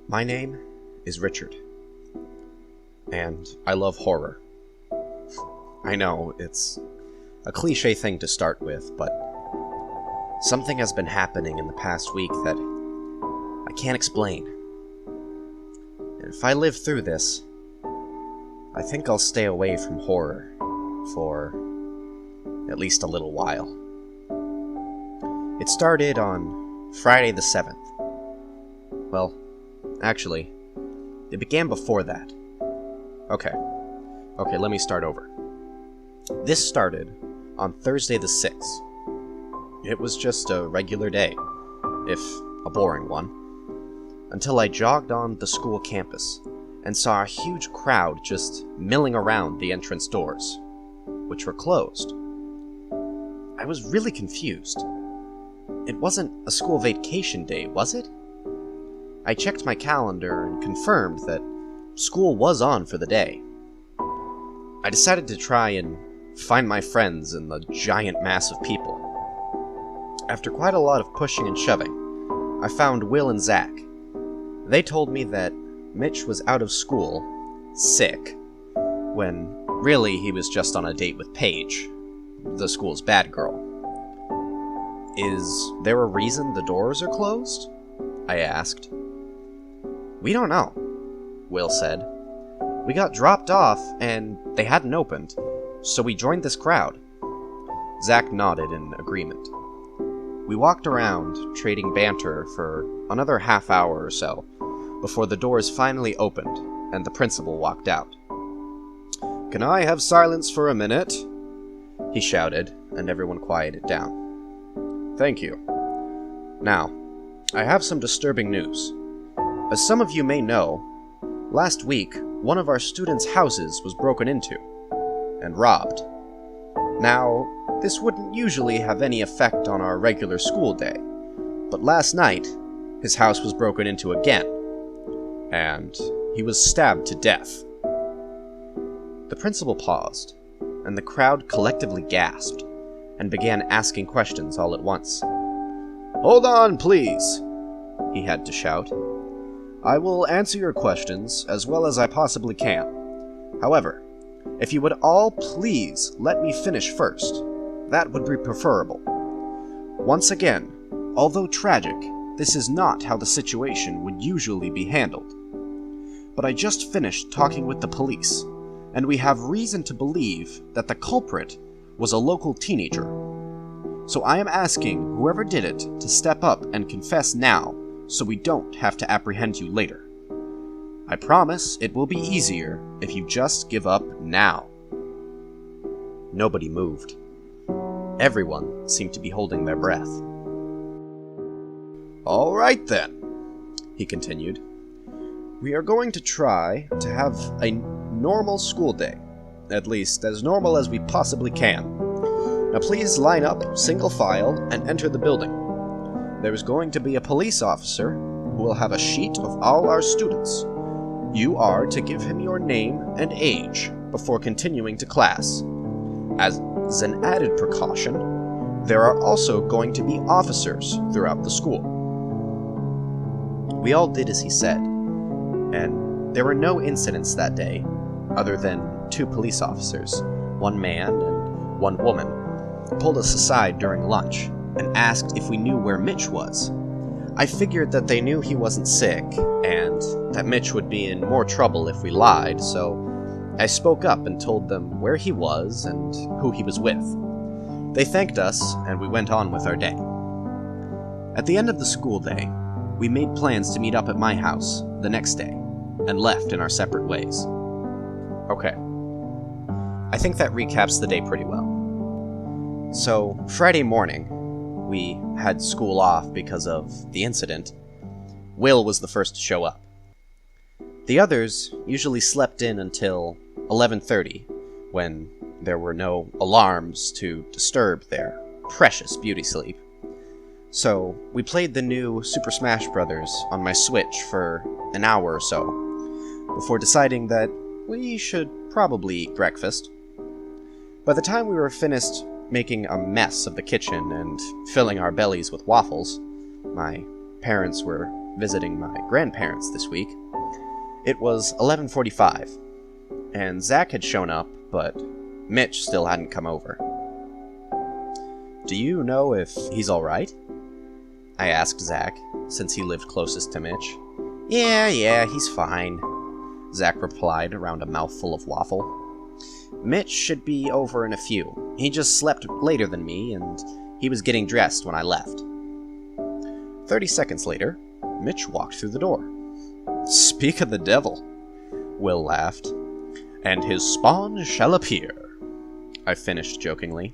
My name is Richard, and I love horror. I know, it's a cliche thing to start with, but something has been happening in the past week that I can't explain. And if I live through this, I think I'll stay away from horror for at least a little while. It started on Friday the 7th. Well, actually, it began before that. Okay, let me start over. This started on Thursday the 6th. It was just a regular day, if a boring one, until I jogged on the school campus and saw a huge crowd just milling around the entrance doors, which were closed. I was really confused. It wasn't a school vacation day, was it? I checked my calendar and confirmed that school was on for the day. I decided to try and find my friends in the giant mass of people. After quite a lot of pushing and shoving, I found Will and Zach. They told me that Mitch was out of school, sick, when really he was just on a date with Paige, the school's bad girl. Is there a reason the doors are closed? I asked. We don't know, Will said. We got dropped off and they hadn't opened, so we joined this crowd. Zach nodded in agreement. We walked around, trading banter for another half hour or so, before the doors finally opened and the principal walked out. "Can I have silence for a minute?" he shouted, and everyone quieted down. "Thank you. Now, I have some disturbing news. As some of you may know, last week, one of our students' houses was broken into and robbed. Now, this wouldn't usually have any effect on our regular school day, but last night, his house was broken into again, and he was stabbed to death." The principal paused, and the crowd collectively gasped and began asking questions all at once. "Hold on, please," he had to shout. "I will answer your questions as well as I possibly can. However, if you would all please let me finish first, that would be preferable. Once again, although tragic, this is not how the situation would usually be handled. But I just finished talking with the police, and we have reason to believe that the culprit was a local teenager. So I am asking whoever did it to step up and confess now, so we don't have to apprehend you later. I promise it will be easier if you just give up now." Nobody moved. Everyone seemed to be holding their breath. "All right then," he continued. "We are going to try to have a normal school day, at least as normal as we possibly can. Now please line up, single file, and enter the building. There is going to be a police officer who will have a sheet of all our students. You are to give him your name and age before continuing to class. As an added precaution, there are also going to be officers throughout the school." We all did as he said, and there were no incidents that day, other than 2 police officers, one man and one woman, pulled us aside during lunch and asked if we knew where Mitch was. I figured that they knew he wasn't sick, and that Mitch would be in more trouble if we lied, so I spoke up and told them where he was and who he was with. They thanked us, and we went on with our day. At the end of the school day, we made plans to meet up at my house the next day, and left in our separate ways. Okay. I think that recaps the day pretty well. So, Friday morning, we had school off because of the incident. Will was the first to show up. The others usually slept in until 11:30, when there were no alarms to disturb their precious beauty sleep. So, we played the new Super Smash Bros. On my Switch for an hour or so, before deciding that we should probably eat breakfast. By the time we were finished making a mess of the kitchen and filling our bellies with waffles, my parents were visiting my grandparents this week. It was 11:45, and Zach had shown up, but Mitch still hadn't come over. "Do you know if he's alright?" I asked Zach, since he lived closest to Mitch. Yeah, he's fine," Zach replied around a mouthful of waffle. "Mitch should be over in a few. He just slept later than me, and he was getting dressed when I left." 30 seconds later, Mitch walked through the door. "Speak of the devil," Will laughed. "And his spawn shall appear," I finished jokingly.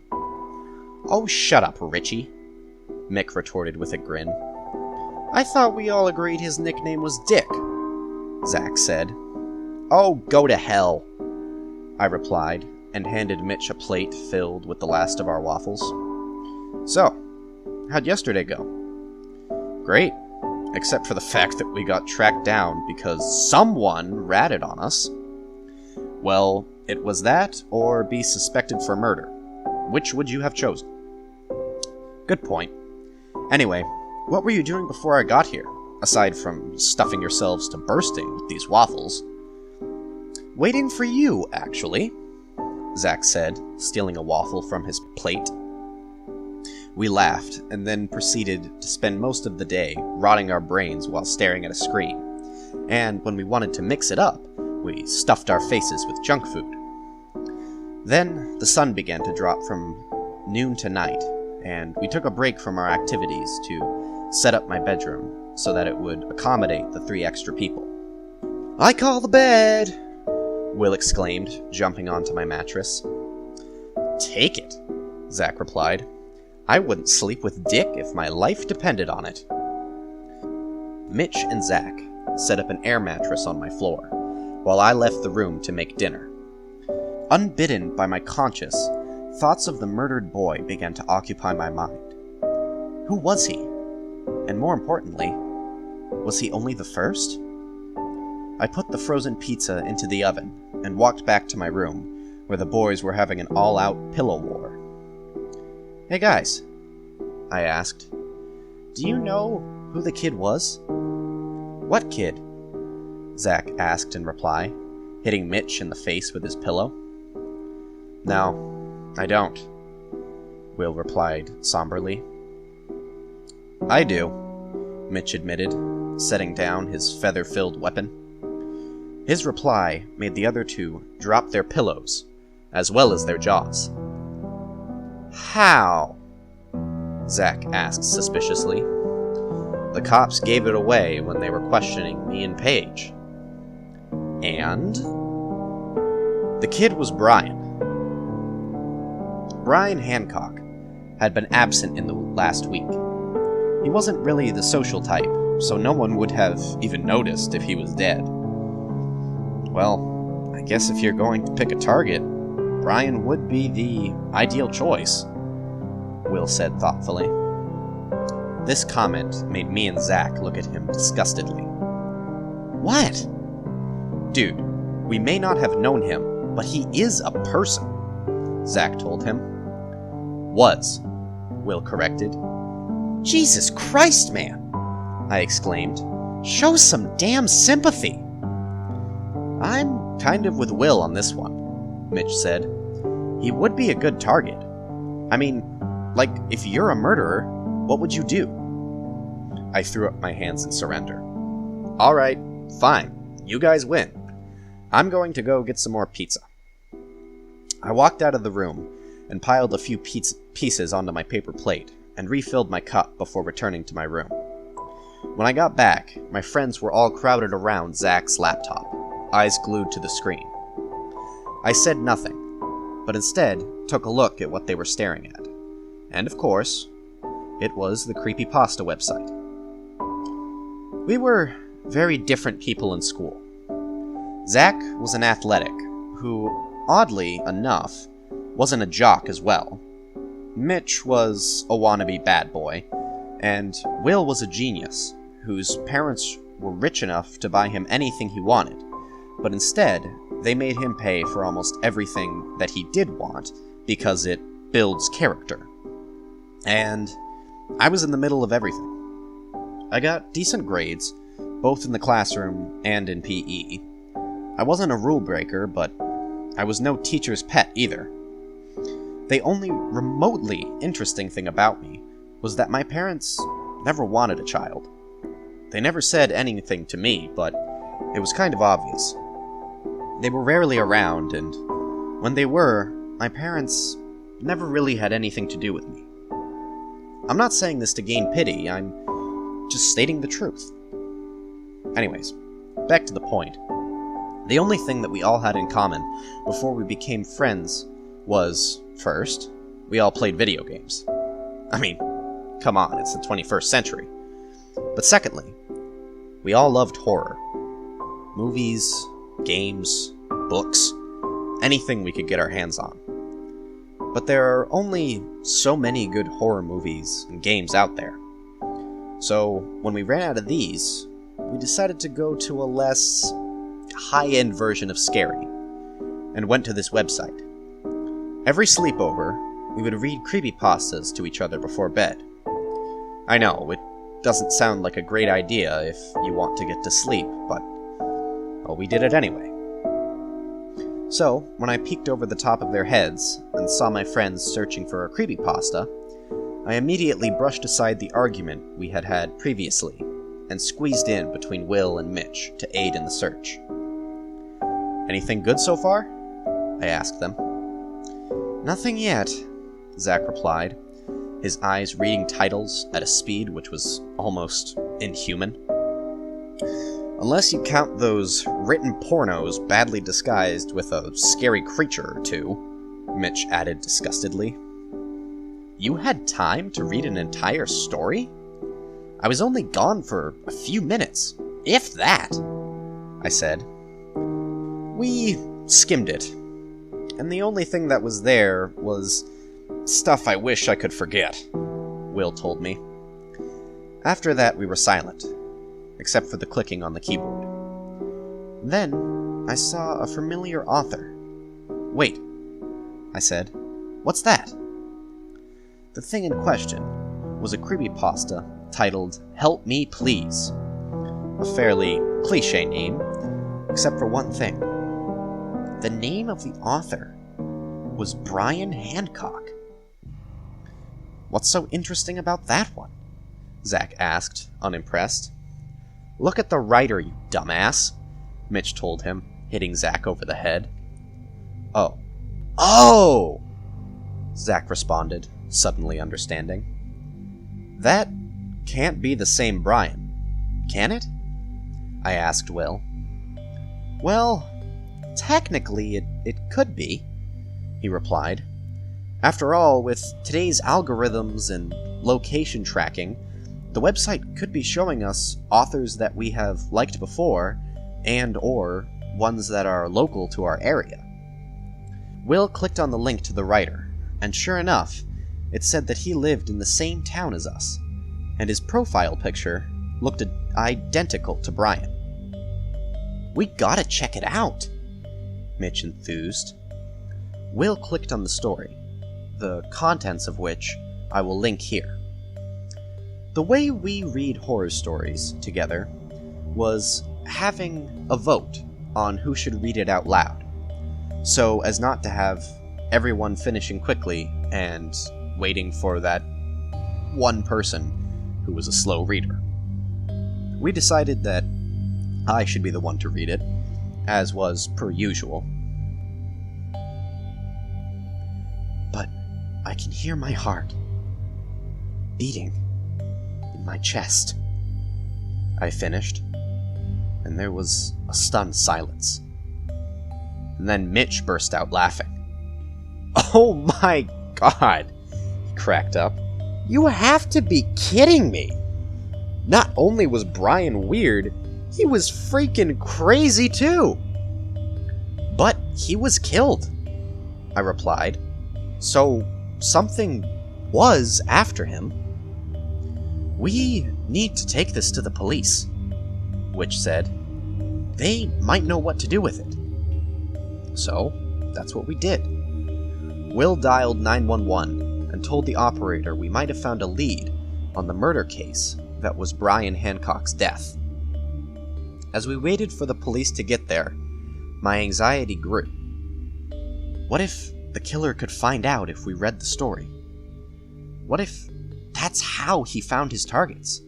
"Oh, shut up, Richie," Mick retorted with a grin. "I thought we all agreed his nickname was Dick," Zach said. "Oh, go to hell," I replied, and handed Mitch a plate filled with the last of our waffles. "So, how'd yesterday go?" "Great, except for the fact that we got tracked down because someone ratted on us." "Well, it was that or be suspected for murder. Which would you have chosen?" "Good point. Anyway, what were you doing before I got here, aside from stuffing yourselves to bursting with these waffles?" "Waiting for you, actually," Zach said, stealing a waffle from his plate. We laughed, and then proceeded to spend most of the day rotting our brains while staring at a screen. And when we wanted to mix it up, we stuffed our faces with junk food. Then the sun began to drop from noon to night, and we took a break from our activities to set up my bedroom so that it would accommodate the 3 extra people. "I call the bed!" Will exclaimed, jumping onto my mattress. "Take it," Zach replied. "I wouldn't sleep with Dick if my life depended on it." Mitch and Zach set up an air mattress on my floor, while I left the room to make dinner. Unbidden by my conscience, thoughts of the murdered boy began to occupy my mind. Who was he? And more importantly, was he only the first? I put the frozen pizza into the oven and walked back to my room, where the boys were having an all-out pillow war. "Hey guys," I asked, "do you know who the kid was?" "What kid?" Zach asked in reply, hitting Mitch in the face with his pillow. "No, I don't," Will replied somberly. "I do," Mitch admitted, setting down his feather-filled weapon. His reply made the other two drop their pillows, as well as their jaws. "How?" Zach asked suspiciously. "The cops gave it away when they were questioning me and Paige." "And?" "The kid was Brian. Brian Hancock had been absent in the last week. He wasn't really the social type, so no one would have even noticed if he was dead." "Well, I guess if you're going to pick a target, Brian would be the ideal choice," Will said thoughtfully. This comment made me and Zach look at him disgustedly. "What?" "Dude, we may not have known him, but he is a person," Zach told him. "Was," Will corrected. "Jesus Christ, man!" I exclaimed. "Show some damn sympathy!" "I'm kind of with Will on this one," Mitch said. "He would be a good target. I mean, like, if you're a murderer, what would you do?" I threw up my hands in surrender. "All right, fine. You guys win. I'm going to go get some more pizza." I walked out of the room and piled a few pieces onto my paper plate and refilled my cup before returning to my room. When I got back, my friends were all crowded around Zach's laptop, eyes glued to the screen. I said nothing, but instead took a look at what they were staring at. And of course, it was the creepypasta website. We were very different people in school. Zach was an athletic, who, oddly enough, wasn't a jock as well. Mitch was a wannabe bad boy, and Will was a genius, whose parents were rich enough to buy him anything he wanted, but instead, they made him pay for almost everything that he did want because it builds character. And I was in the middle of everything. I got decent grades, both in the classroom and in PE. I wasn't a rule breaker, but I was no teacher's pet either. The only remotely interesting thing about me was that my parents never wanted a child. They never said anything to me, but it was kind of obvious. They were rarely around, and when they were, my parents never really had anything to do with me. I'm not saying this to gain pity, I'm just stating the truth. Anyways, back to the point. The only thing that we all had in common before we became friends was, first, we all played video games. I mean, come on, it's the 21st century. But secondly, we all loved horror. Movies, games, books, anything we could get our hands on. But there are only so many good horror movies and games out there. So, when we ran out of these, we decided to go to a less high-end version of scary, and went to this website. Every sleepover, we would read creepypastas to each other before bed. I know, it doesn't sound like a great idea if you want to get to sleep, but well, we did it anyway. So, when I peeked over the top of their heads and saw my friends searching for a creepypasta, I immediately brushed aside the argument we had had previously and squeezed in between Will and Mitch to aid in the search. "Anything good so far?" I asked them. "Nothing yet," Zach replied, his eyes reading titles at a speed which was almost inhuman. "Unless you count those written pornos badly disguised with a scary creature or two," Mitch added disgustedly. "You had time to read an entire story? I was only gone for a few minutes, if that," I said. "We skimmed it, and the only thing that was there was stuff I wish I could forget," Will told me. After that, we were silent, except for the clicking on the keyboard. Then, I saw a familiar author. "Wait," I said. "What's that?" The thing in question was a creepypasta titled Help Me Please. A fairly cliché name, except for one thing. The name of the author was Brian Hancock. "What's so interesting about that one?" Zach asked, unimpressed. "Look at the writer, you dumbass," Mitch told him, hitting Zach over the head. Oh! Zach responded, suddenly understanding. "That can't be the same Brian, can it?" I asked Will. "Well, technically it could be," he replied. "After all, with today's algorithms and location tracking, the website could be showing us authors that we have liked before, and/or ones that are local to our area." Will clicked on the link to the writer, and sure enough, it said that he lived in the same town as us, and his profile picture looked identical to Brian. "We gotta check it out," Mitch enthused. Will clicked on the story, the contents of which I will link here. The way we read horror stories together was having a vote on who should read it out loud, so as not to have everyone finishing quickly and waiting for that one person who was a slow reader. We decided that I should be the one to read it, as was per usual. "But I can hear my heart beating in my chest," I finished, and there was a stunned silence. And then Mitch burst out laughing. "Oh my God," he cracked up. "You have to be kidding me! Not only was Brian weird, he was freaking crazy too!" "But he was killed," I replied. "So something was after him." "We need to take this to the police," Witch said. "They might know what to do with it." So, that's what we did. Will dialed 911 and told the operator we might have found a lead on the murder case that was Brian Hancock's death. As we waited for the police to get there, my anxiety grew. What if the killer could find out if we read the story? What if that's how he found his targets?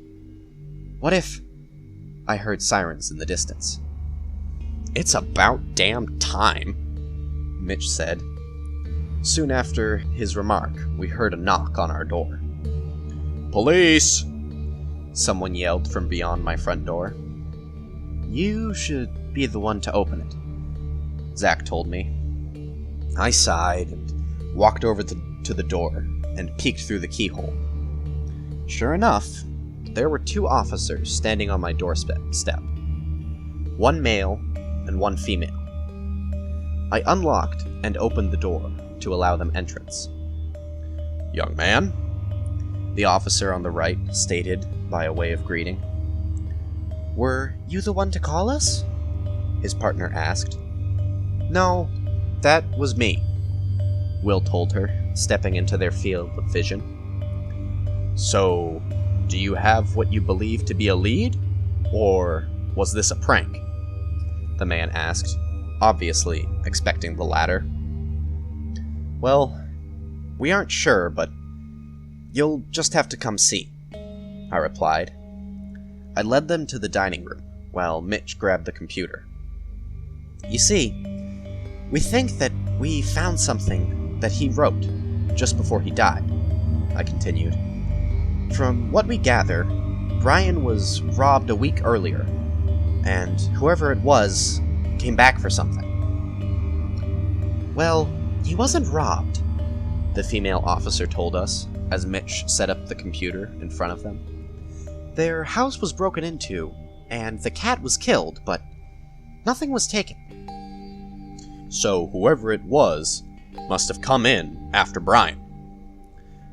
What if... I heard sirens in the distance. "It's about damn time," Mitch said. Soon after his remark, we heard a knock on our door. "Police!" someone yelled from beyond my front door. "You should be the one to open it," Zach told me. I sighed and walked over to the door and peeked through the keyhole. Sure enough, there were 2 officers standing on my doorstep. One male and one female. I unlocked and opened the door to allow them entrance. "Young man," the officer on the right stated by a way of greeting. "Were you the one to call us?" his partner asked. "No, that was me," Will told her, stepping into their field of vision. "So, do you have what you believe to be a lead? Or was this a prank?" the man asked, obviously expecting the latter. "Well, we aren't sure, but you'll just have to come see," I replied. I led them to the dining room, while Mitch grabbed the computer. "You see, we think that we found something that he wrote just before he died," I continued. "From what we gather, Brian was robbed a week earlier, and whoever it was came back for something." "Well, he wasn't robbed," the female officer told us, as Mitch set up the computer in front of them. "Their house was broken into, and the cat was killed, but nothing was taken." "So whoever it was must have come in after Brian,"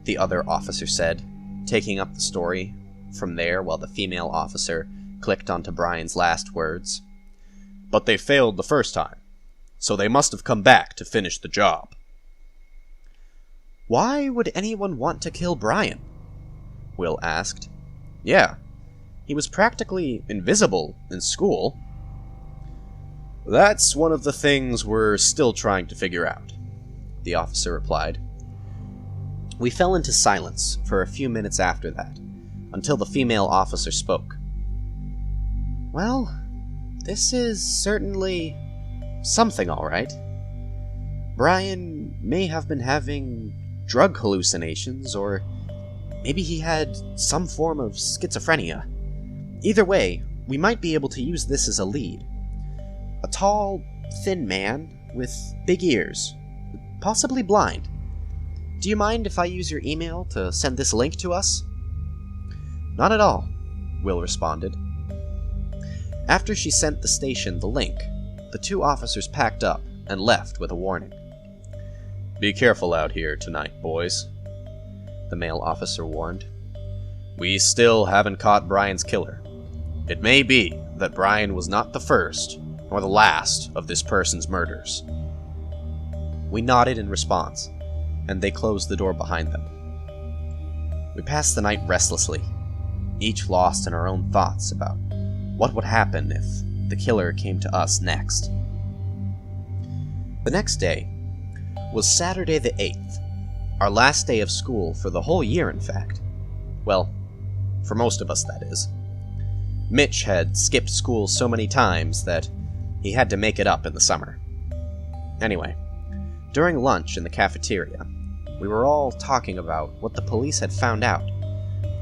the other officer said, taking up the story from there while the female officer clicked onto Brian's last words. "But they failed the first time, so they must have come back to finish the job." "Why would anyone want to kill Brian?" Will asked. "Yeah, he was practically invisible in school." "That's one of the things we're still trying to figure out," the officer replied. We fell into silence for a few minutes after that, until the female officer spoke. "Well, this is certainly something, all right. Brian may have been having drug hallucinations, or maybe he had some form of schizophrenia. Either way, we might be able to use this as a lead. A tall, thin man with big ears, possibly blind. Do you mind if I use your email to send this link to us?" "Not at all," Will responded. After she sent the station the link, the 2 officers packed up and left with a warning. "Be careful out here tonight, boys," the male officer warned. "We still haven't caught Brian's killer. It may be that Brian was not the first or the last of this person's murders." We nodded in response, and they closed the door behind them. We passed the night restlessly, each lost in our own thoughts about what would happen if the killer came to us next. The next day was Saturday the 8th, our last day of school for the whole year, in fact. Well, for most of us, that is. Mitch had skipped school so many times that he had to make it up in the summer. Anyway, during lunch in the cafeteria, we were all talking about what the police had found out,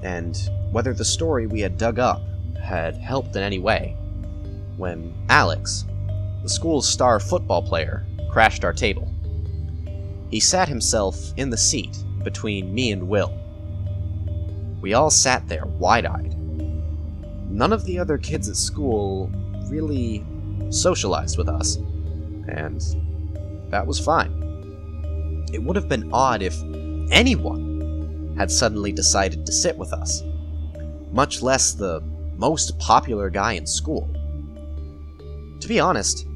and whether the story we had dug up had helped in any way, when Alex, the school's star football player, crashed our table. He sat himself in the seat between me and Will. We all sat there wide-eyed. None of the other kids at school really socialized with us, and that was fine. It would have been odd if anyone had suddenly decided to sit with us, much less the most popular guy in school. To be honest,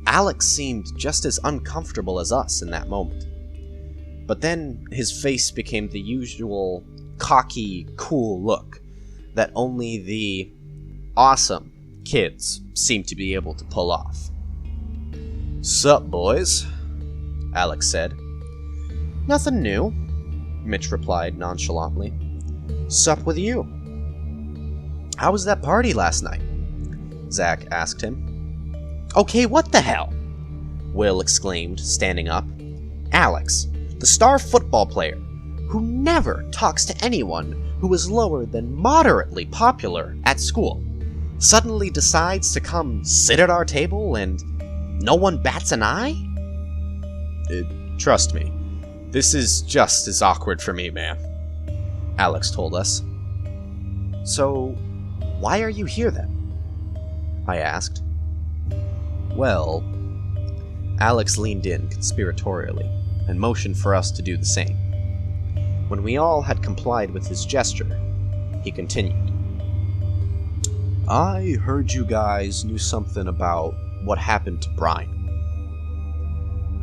Alex seemed just as uncomfortable as us in that moment. But then his face became the usual cocky, cool look that only the awesome kids seem to be able to pull off. "Sup, boys?" Alex said. "Nothing new," Mitch replied nonchalantly. "Sup with you?" "How was that party last night?" Zach asked him. "Okay, what the hell?" Will exclaimed, standing up. "Alex, the star football player, who never talks to anyone who is lower than moderately popular at school, suddenly decides to come sit at our table and no one bats an eye?" "Trust me, this is just as awkward for me, man," Alex told us. "So, why are you here then?" I asked. "Well," Alex leaned in conspiratorially and motioned for us to do the same. When we all had complied with his gesture, he continued. "I heard you guys knew something about what happened to Brian."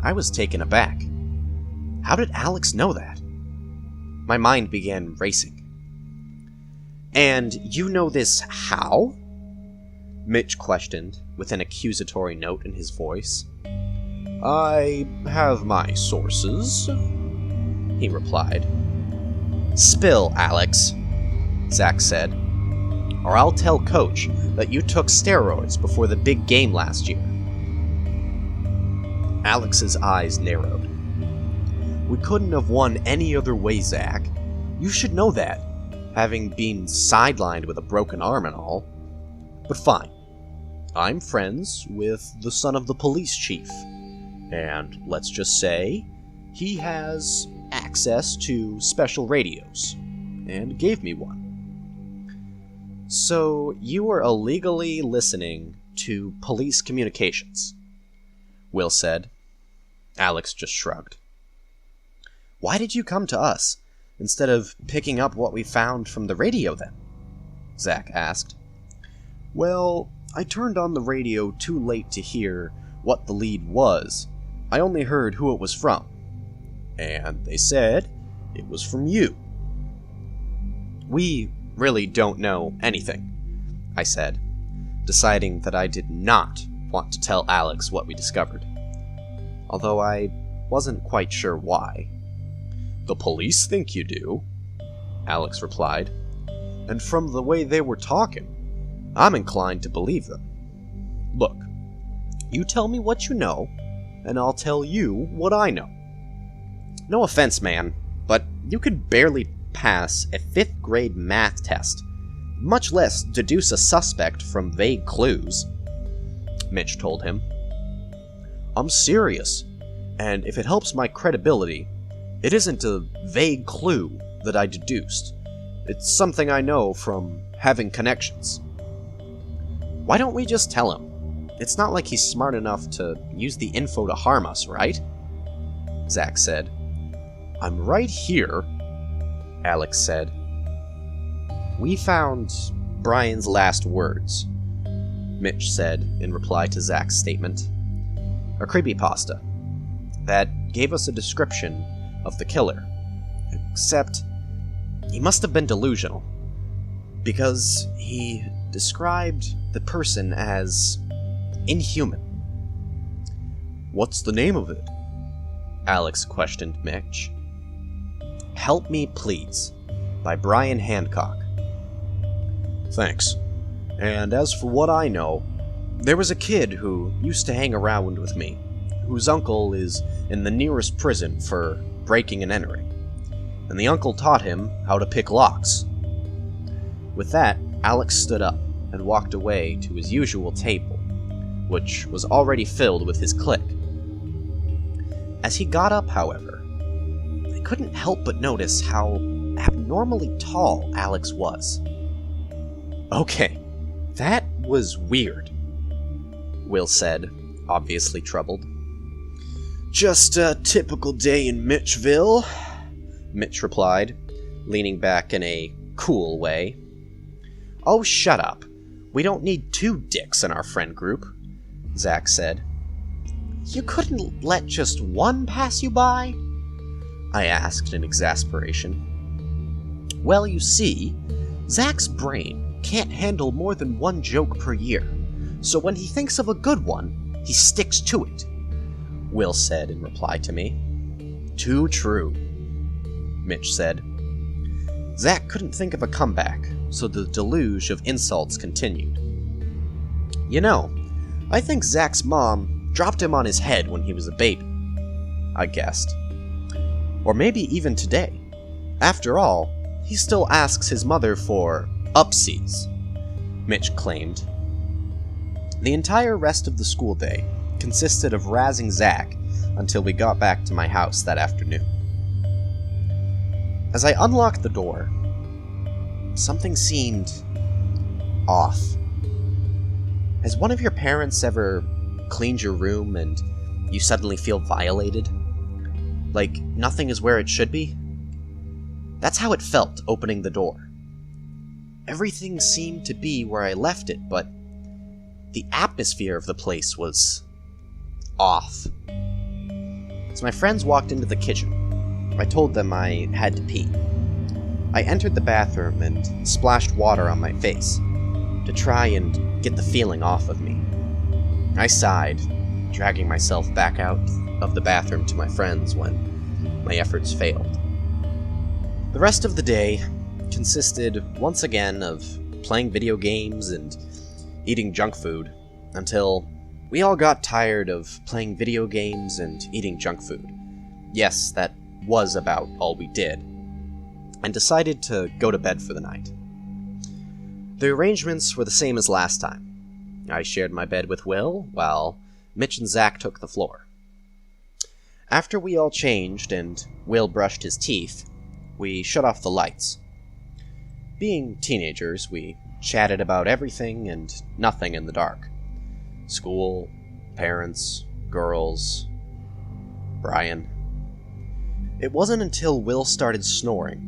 I was taken aback. How did Alex know that? My mind began racing. "And you know this how?" Mitch questioned, with an accusatory note in his voice. "I have my sources," he replied. "Spill, Alex," Zach said, "or I'll tell Coach that you took steroids before the big game last year." Alex's eyes narrowed. "We couldn't have won any other way, Zach. You should know that, having been sidelined with a broken arm and all. But fine. I'm friends with the son of the police chief, and let's just say he has access to special radios, and gave me one." "So you were illegally listening to police communications?" Will said. Alex just shrugged. "Why did you come to us, instead of picking up what we found from the radio then?" Zach asked. "Well, I turned on the radio too late to hear what the lead was. I only heard who it was from. And they said it was from you." "We really don't know anything," I said, deciding that I did not want to tell Alex what we discovered. Although I wasn't quite sure why. "The police think you do," Alex replied. "And from the way they were talking, I'm inclined to believe them. Look, you tell me what you know, and I'll tell you what I know. No offense, man, but you could barely pass a 5th grade math test, much less deduce a suspect from vague clues," Mitch told him. "I'm serious, and if it helps my credibility, it isn't a vague clue that I deduced. It's something I know from having connections." "Why don't we just tell him? It's not like he's smart enough to use the info to harm us, right?" Zach said. "I'm right here," Alex said. "We found Brian's last words," Mitch said in reply to Zach's statement. "A creepypasta that gave us a description of the killer. Except he must have been delusional, because he described the person as inhuman." "What's the name of it?" Alex questioned Mitch. "Help Me Please," by Brian Hancock. "Thanks. And as for what I know, there was a kid who used to hang around with me, whose uncle is in the nearest prison for breaking and entering, and the uncle taught him how to pick locks." With that, Alex stood up and walked away to his usual table, which was already filled with his clique. As he got up, however, I couldn't help but notice how abnormally tall Alex was. "Okay, that was weird," Will said, obviously troubled. "Just a typical day in Mitchville," Mitch replied, leaning back in a cool way. "Oh, shut up. We don't need 2 dicks in our friend group," Zach said. "You couldn't let just one pass you by?" I asked in exasperation. "Well, you see, Zach's brain can't handle more than one joke per year, so when he thinks of a good one, he sticks to it," Will said in reply to me. "Too true," Mitch said. Zach couldn't think of a comeback, so the deluge of insults continued. "You know, I think Zach's mom dropped him on his head when he was a baby," I guessed. "Or maybe even today. After all, he still asks his mother for upsies," Mitch claimed. The entire rest of the school day consisted of razzing Zach until we got back to my house that afternoon. As I unlocked the door, something seemed off. Has one of your parents ever cleaned your room and you suddenly feel violated? Like nothing is where it should be? That's how it felt opening the door. Everything seemed to be where I left it, but the atmosphere of the place was off. As my friends walked into the kitchen, I told them I had to pee. I entered the bathroom and splashed water on my face to try and get the feeling off of me. I sighed, dragging myself back out of the bathroom to my friends when my efforts failed. The rest of the day consisted once again of playing video games and eating junk food until we all got tired of playing video games and eating junk food. Yes, that was about all we did, and decided to go to bed for the night. The arrangements were the same as last time. I shared my bed with Will, while Mitch and Zach took the floor. After we all changed and Will brushed his teeth, we shut off the lights. Being teenagers, we chatted about everything and nothing in the dark. School, parents, girls, Brian. It wasn't until Will started snoring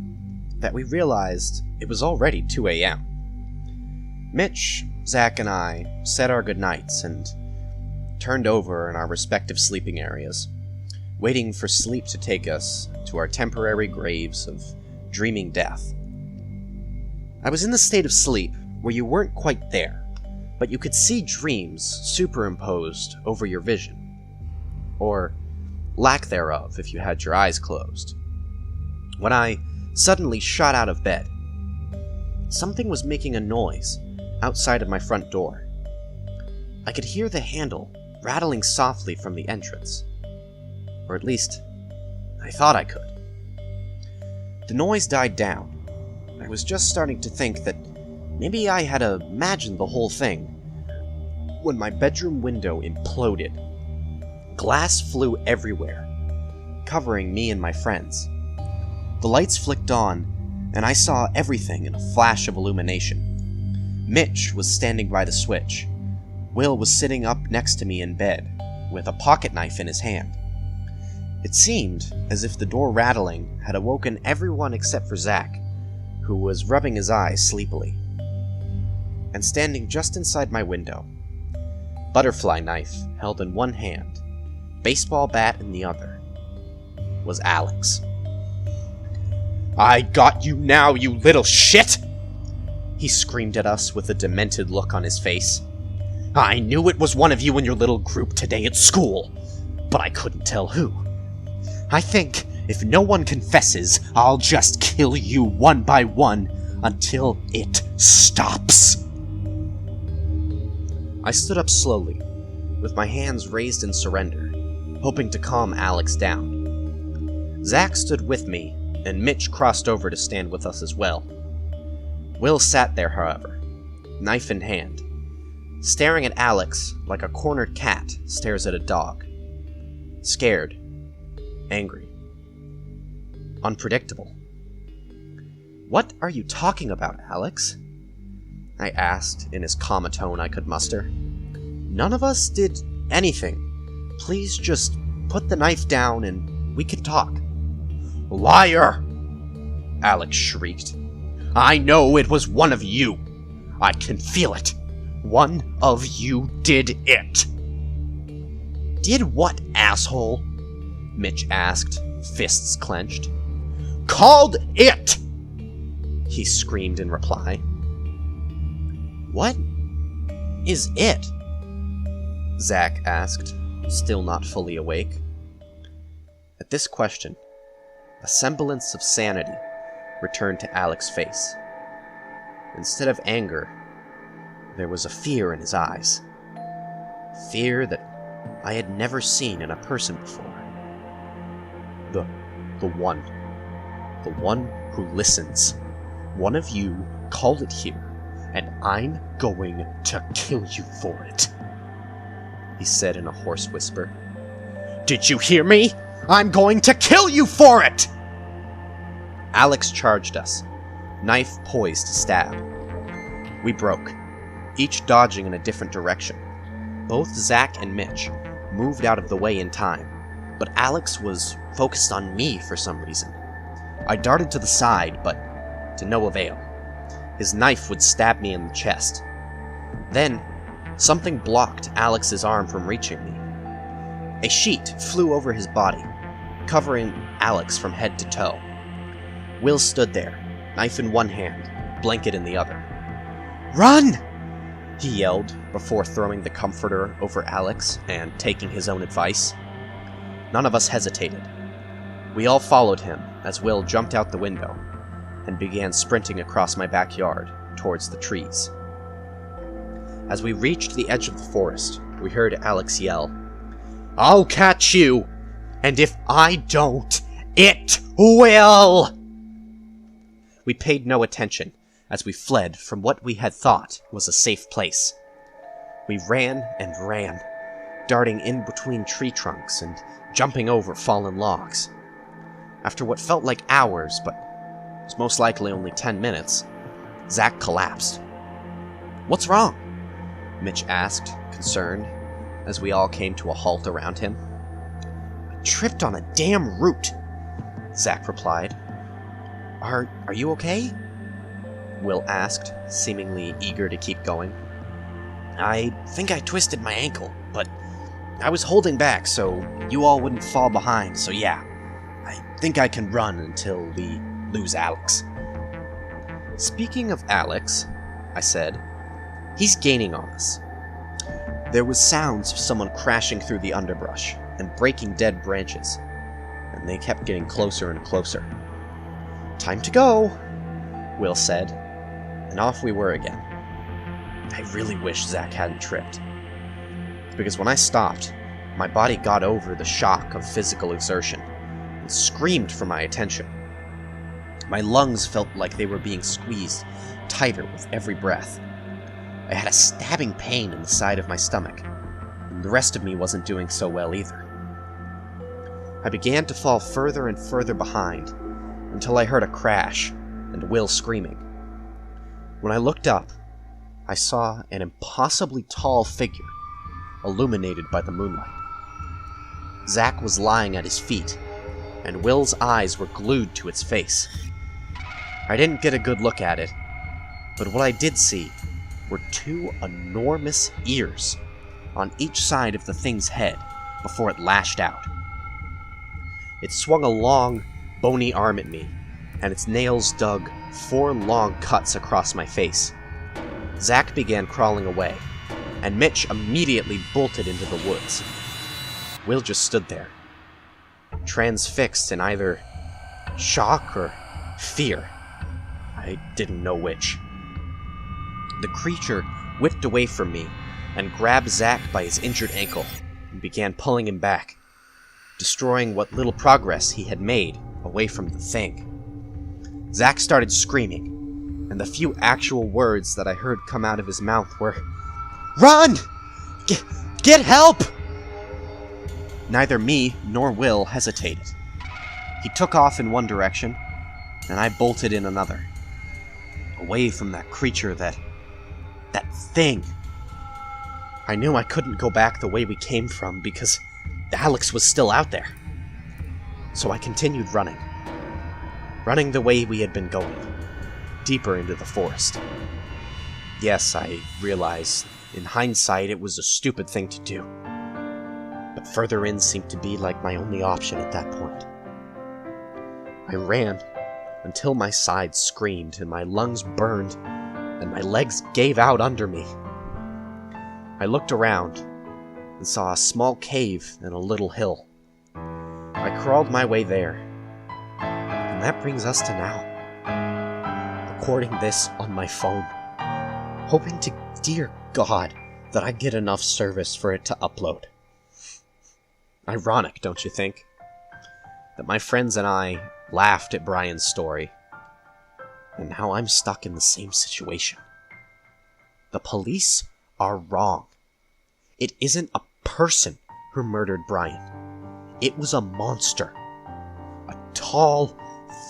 that we realized it was already 2 a.m. Mitch, Zach, and I said our goodnights and turned over in our respective sleeping areas, waiting for sleep to take us to our temporary graves of dreaming death. I was in the state of sleep where you weren't quite there, but you could see dreams superimposed over your vision, or lack thereof if you had your eyes closed. When I suddenly shot out of bed, something was making a noise outside of my front door. I could hear the handle rattling softly from the entrance, or at least I thought I could. The noise died down. I was just starting to think that maybe I had imagined the whole thing when my bedroom window imploded. Glass flew everywhere, covering me and my friends. The lights flicked on, and I saw everything in a flash of illumination. Mitch was standing by the switch. Will was sitting up next to me in bed, with a pocket knife in his hand. It seemed as if the door rattling had awoken everyone except for Zach, who was rubbing his eyes sleepily. And standing just inside my window, butterfly knife held in one hand, baseball bat in the other, was Alex. "I got you now, you little shit!" he screamed at us with a demented look on his face. "I knew it was one of you in your little group today at school, but I couldn't tell who. I think if no one confesses, I'll just kill you one by one until it stops." I stood up slowly, with my hands raised in surrender, hoping to calm Alex down. Zach stood with me, and Mitch crossed over to stand with us as well. Will sat there, however, knife in hand, staring at Alex like a cornered cat stares at a dog. Scared, angry, unpredictable. "What are you talking about, Alex?" I asked in as calm a tone I could muster. "None of us did anything. Please just put the knife down and we can talk." "Liar!" Alex shrieked. "I know it was one of you. I can feel it. One of you did it." "Did what, asshole?" Mitch asked, fists clenched. "Called it!" he screamed in reply. What is it? Zach asked, still not fully awake. At this question, a semblance of sanity returned to Alex's face. Instead of anger, there was a fear in his eyes. Fear that I had never seen in a person before. The one who listens. One of you called it here, and I'm going to kill you for it, he said in a hoarse whisper. Did you hear me? I'm going to kill you for it! Alex charged us, knife poised to stab. We broke, each dodging in a different direction. Both Zach and Mitch moved out of the way in time, but Alex was focused on me for some reason. I darted to the side, but to no avail. His knife would stab me in the chest. Then, something blocked Alex's arm from reaching me. A sheet flew over his body, covering Alex from head to toe. Will stood there, knife in one hand, blanket in the other. Run! He yelled before throwing the comforter over Alex and taking his own advice. None of us hesitated. We all followed him as Will jumped out the window and began sprinting across my backyard towards the trees. As we reached the edge of the forest, we heard Alex yell, I'll catch you! And if I don't, it will! We paid no attention as we fled from what we had thought was a safe place. We ran and ran, darting in between tree trunks and jumping over fallen logs. After what felt like hours, but was most likely only 10 minutes, Zach collapsed. What's wrong? Mitch asked, concerned, as we all came to a halt around him. I tripped on a damn root, Zach replied. Are you okay? Will asked, seemingly eager to keep going. I think I twisted my ankle, but I was holding back so you all wouldn't fall behind, so yeah. I think I can run until we lose Alex. Speaking of Alex, I said, he's gaining on us. There was sounds of someone crashing through the underbrush and breaking dead branches, and they kept getting closer and closer. Time to go, Will said, and off we were again. I really wish Zach hadn't tripped, because when I stopped, my body got over the shock of physical exertion and screamed for my attention. My lungs felt like they were being squeezed tighter with every breath. I had a stabbing pain in the side of my stomach, and the rest of me wasn't doing so well either. I began to fall further and further behind, until I heard a crash and Will screaming. When I looked up, I saw an impossibly tall figure, illuminated by the moonlight. Zach was lying at his feet, and Will's eyes were glued to its face. I didn't get a good look at it, but what I did see were two enormous ears on each side of the thing's head before it lashed out. It swung a long, bony arm at me, and its nails dug 4 long cuts across my face. Zach began crawling away, and Mitch immediately bolted into the woods. Will just stood there, transfixed in either shock or fear. I didn't know which. The creature whipped away from me and grabbed Zach by his injured ankle and began pulling him back, destroying what little progress he had made away from the thing. Zach started screaming, and the few actual words that I heard come out of his mouth were, "Run! Get help!" Neither me nor Will hesitated. He took off in one direction, and I bolted in another, away from that creature, that thing. I knew I couldn't go back the way we came from because Alex was still out there. So I continued running the way we had been going, deeper into the forest. Yes, I realize, in hindsight, it was a stupid thing to do, but further in seemed to be like my only option at that point. I ran until my sides screamed and my lungs burned and my legs gave out under me. I looked around and saw a small cave and a little hill. I crawled my way there, and that brings us to now. Recording this on my phone, hoping to dear God that I get enough service for it to upload. Ironic, don't you think? That my friends and I laughed at Brian's story, and now I'm stuck in the same situation. The police are wrong. It isn't a person who murdered Brian. It was a monster. A tall,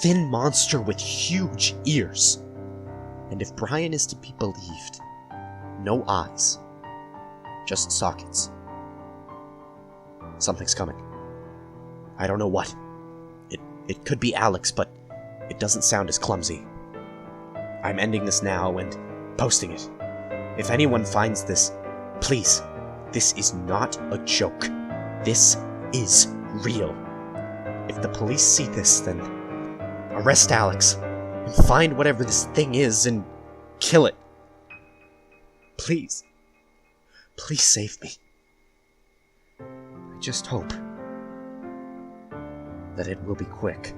thin monster with huge ears. And if Brian is to be believed, no eyes, just sockets. Something's coming. I don't know what. It could be Alex, but it doesn't sound as clumsy. I'm ending this now and posting it. If anyone finds this, please, this is not a joke. This is real. If the police see this, then arrest Alex and find whatever this thing is and kill it. Please. Please save me. I just hope that it will be quick.